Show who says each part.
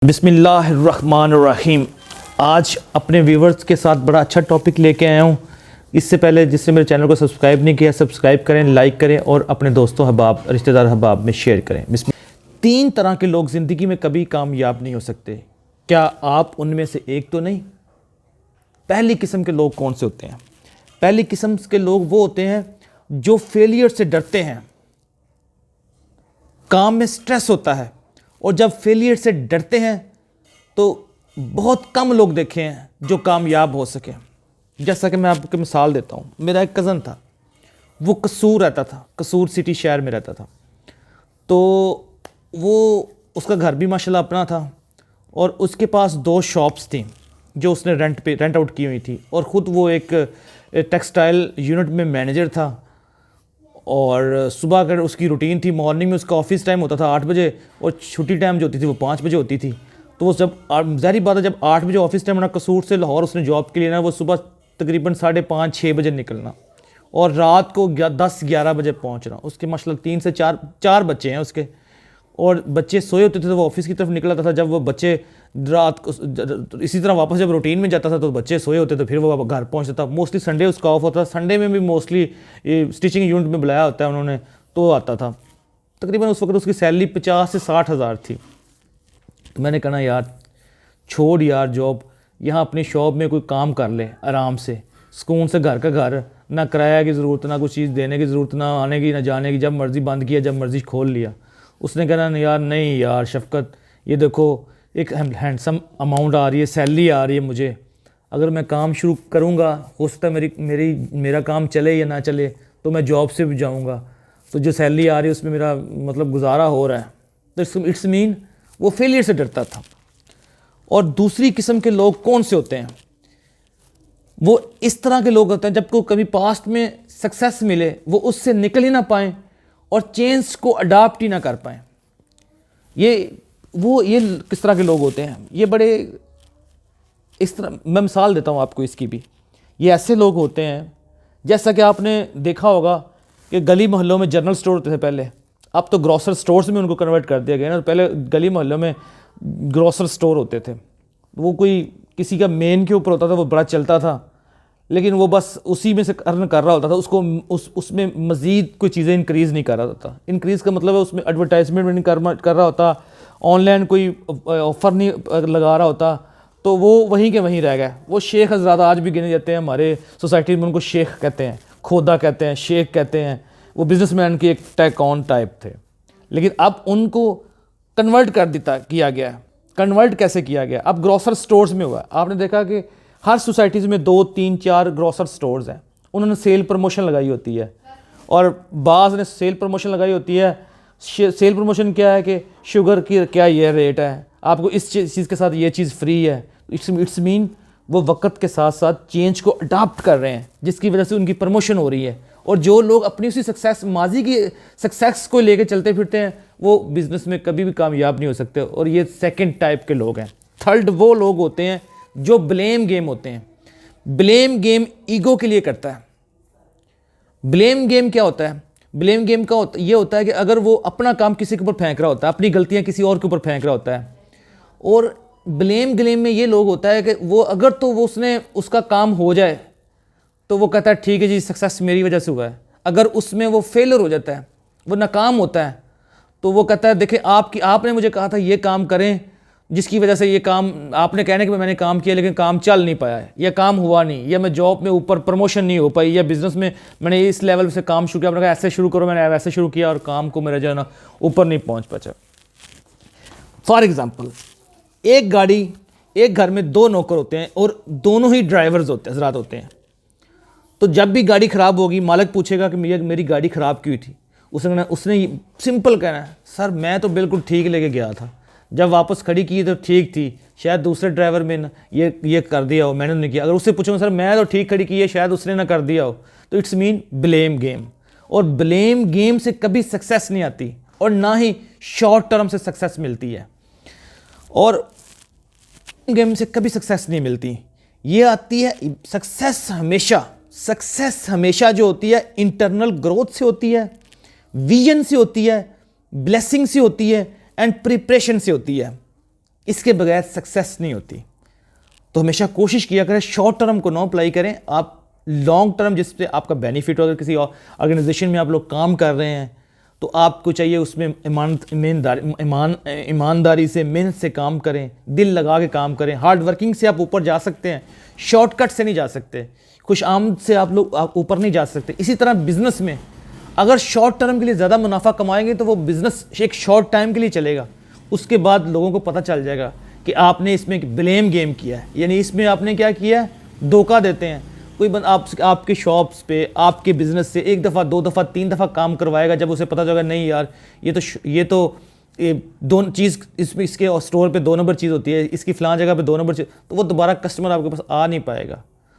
Speaker 1: बिस्मिल्लाहिर्रहमानिर्रहीम। आज अपने व्यूवर्स के साथ बड़ा अच्छा टॉपिक लेके आया हूँ। इससे पहले जिसने मेरे चैनल को सब्सक्राइब नहीं किया, सब्सक्राइब करें, लाइक करें और अपने दोस्तों अहबाब रिश्तेदार अहबाब में शेयर करें। तीन तरह के लोग ज़िंदगी में कभी कामयाब नहीं हो सकते। क्या आप उनमें से एक तो नहीं? पहली किस्म के लोग कौन से होते हैं? पहली किस्म के लोग वो होते हैं जो फेलियर से डरते हैं। काम में स्ट्रेस होता है और जब फेलियर से डरते हैं तो बहुत कम लोग देखे हैं जो कामयाब हो सके। जैसा कि मैं आपको मिसाल देता हूँ, मेरा एक कज़न था, वो कसूर रहता था, कसूर सिटी शहर में रहता था। तो वो उसका घर भी माशाल्लाह अपना था और उसके पास 2 शॉप्स थी जो उसने रेंट आउट की हुई थी, और ख़ुद वो एक टेक्सटाइल यूनिट में मैनेजर था। और सुबह अगर उसकी रूटीन थी, मॉर्निंग में उसका ऑफिस टाइम होता था 8 बजे और छुट्टी टाइम जो होती थी वो 5 बजे होती थी। तो वो जब ज़ाहिर बात है जब 8 बजे ऑफिस टाइम होना, कसूर से लाहौर उसने जॉब के लिए ना, वो सुबह तकरीबन 5:30-6 बजे निकलना और रात को 10-11 बजे पहुंचना। उसके माशाल्लाह 3 से 4 बच्चे हैं उसके, और बच्चे सोए होते थे तो वो ऑफिस की तरफ निकल जाता था। जब वो बच्चे रात को इसी तरह वापस जब रूटीन में जाता था तो बच्चे सोए होते तो फिर वो घर पहुंचता था। मोस्टली संडे उसका ऑफ होता था, संडे में भी मोस्टली स्टिचिंग यूनिट में बुलाया होता है उन्होंने, तो आता था। तकरीबन उस वक्त उसकी सैलरी 50 से 60 हज़ार थी। तो मैंने कहा यार छोड़ यार जॉब, यहाँ अपनी शॉप में कोई काम कर ले आराम से, सुकून से, घर का घर, ना किराया की ज़रूरत, ना कुछ चीज़ देने की ज़रूरत, ना आने की ना जाने की, जब मर्ज़ी बंद किया जब मर्ज़ी खोल लिया। उसने कहना यार नहीं यार शफ़क़त, ये देखो एक हैंडसम अमाउंट आ रही है, सैलरी आ रही है मुझे, अगर मैं काम शुरू करूँगा हो सकता है मेरा काम चले या ना चले तो मैं जॉब से भी जाऊँगा, तो जो सैलरी आ रही है उसमें मेरा मतलब गुजारा हो रहा है। तो इट्स मीन वो फेलियर से डरता था। और दूसरी किस्म के लोग कौन से होते हैं? वो इस तरह के लोग होते हैं जब को कभी पास्ट में सक्सेस मिले वो उससे निकल ही ना पाएँ और चेंज को अडाप्ट ही ना कर पाएँ। ये किस तरह के लोग होते हैं? ये बड़े इस तरह, मैं मिसाल देता हूँ आपको इसकी भी। ये ऐसे लोग होते हैं जैसा कि आपने देखा होगा कि गली मोहल्लों में जनरल स्टोर होते थे पहले, अब तो ग्रोसर स्टोर्स में उनको कन्वर्ट कर दिया गया ना। पहले गली मोहल्लों में ग्रोसर स्टोर होते थे, वो कोई किसी का मेन के ऊपर होता था, वो बड़ा चलता था, लेकिन वो बस उसी में से अर्न कर रहा होता था, उसको उसमें मज़ीद कोई चीज़ें इंक्रीज़ नहीं कर रहा होता। इंक्रीज़ का मतलब है उसमें एडवर्टाइजमेंट नहीं कर रहा होता, ऑनलाइन कोई ऑफ़र नहीं लगा रहा होता, तो वो वहीं के वहीं रह गया। वो शेख हज़रात आज भी गिने जाते हैं हमारे सोसाइटी में, उनको शेख कहते हैं, खोदा कहते हैं, शेख कहते हैं। वो बिजनेसमैन की एक टैकॉन टाइप थे, लेकिन अब उनको कन्वर्ट किया गया। कन्वर्ट कैसे किया गया? अब ग्रोसर स्टोर्स में हुआ। आपने देखा कि हर सोसाइटीज़ में 2, 3, 4 ग्रोसर स्टोर्स हैं, उन्होंने सेल प्रमोशन लगाई होती है, और बाज़ ने सेल प्रमोशन लगाई होती है। सेल प्रमोशन क्या है कि शुगर की क्या ये रेट है, आपको इस चीज़ के साथ ये चीज़ फ्री है। इट्स मीन वो वक्त के साथ साथ चेंज को अडाप्ट कर रहे हैं, जिसकी वजह से उनकी प्रमोशन हो रही है। और जो लोग अपनी उसी माजी की सक्सेस को लेकर चलते फिरते हैं वो बिज़नेस में कभी भी कामयाब नहीं हो सकते। और ये सेकंड टाइप के लोग हैं। थर्ड वो लोग होते हैं जो ब्लेम गेम होते हैं। ब्लेम गेम ईगो के लिए करता है। ब्लेम गेम क्या होता है? ब्लेम गेम का ये होता है कि अगर वो अपना काम किसी के ऊपर फेंक रहा होता है, अपनी गलतियां किसी और के ऊपर फेंक रहा होता है, और ब्लेम गेम में ये लोग होता है कि वो अगर तो वो उसका काम हो जाए तो वो कहता है ठीक है जी सक्सेस मेरी वजह से हुआ है। अगर उसमें वो फेलियर हो जाता है, वो नाकाम होता है, तो वो कहता है देखिए आपने मुझे कहा था ये काम करें, जिसकी वजह से ये काम आपने कहने कि मैंने काम किया लेकिन काम चल नहीं पाया है, या काम हुआ नहीं, या मैं जॉब में ऊपर प्रमोशन नहीं हो पाई, या बिज़नेस में मैंने इस लेवल से काम शुरू किया, मैंने कहा ऐसे शुरू करो, मैंने वैसे शुरू किया और काम को मेरा जो है ना ऊपर नहीं पहुंच पाया। फॉर एग्ज़ाम्पल, एक घर में 2 नौकर होते हैं और दोनों ही ड्राइवर्स हजरात होते हैं। तो जब भी गाड़ी ख़राब होगी मालिक पूछेगा कि मेरी गाड़ी ख़राब क्यों थी? उसने सिंपल कहना है सर मैं तो बिल्कुल ठीक लेके गया था, जब वापस खड़ी की तो ठीक थी, शायद दूसरे ड्राइवर में ना ये कर दिया हो, मैंने नहीं किया। अगर उससे पूछूंगा सर मैं तो ठीक खड़ी की है, शायद उसने ना कर दिया हो। तो इट्स मीन ब्लेम गेम। और ब्लेम गेम से कभी सक्सेस नहीं आती और ना ही शॉर्ट टर्म से सक्सेस मिलती है, और गेम से कभी सक्सेस नहीं मिलती। ये आती है सक्सेस हमेशा जो होती है इंटरनल ग्रोथ से होती है, विजन से होती है, ब्लेसिंग से होती है एंड प्रिपरेशन से होती है। इसके बगैर सक्सेस नहीं होती। तो हमेशा कोशिश किया करें शॉर्ट टर्म को ना अप्लाई करें, आप लॉन्ग टर्म जिससे आपका बेनिफिट हो। अगर किसी ऑर्गेनाइजेशन में आप लोग काम कर रहे हैं तो आपको चाहिए उसमें ईमानदारी से, मेहनत से काम करें, दिल लगा के काम करें। हार्ड वर्किंग से आप ऊपर जा सकते हैं, शॉर्टकट से नहीं जा सकते, खुश आमद से आप ऊपर नहीं जा सकते। इसी तरह बिजनेस में अगर शॉर्ट टर्म के लिए ज़्यादा मुनाफा कमाएंगे तो वो बिज़नेस एक शॉर्ट टाइम के लिए चलेगा, उसके बाद लोगों को पता चल जाएगा कि आपने इसमें एक ब्लेम गेम किया है, यानी इसमें आपने क्या किया है, धोखा देते हैं। कोई आपके शॉप्स पे, आपके बिज़नेस से 1 दफ़ा 2 दफ़ा 3 दफ़ा काम करवाएगा, जब उसे पता चलेगा नहीं यार ये दोनों चीज़ इसके स्टोर पे 2 नंबर चीज़ होती है, इसकी फ़लाँ जगह पे 2 नंबर चीज़, तो वो दोबारा कस्टमर आपके पास आ नहीं पाएगा।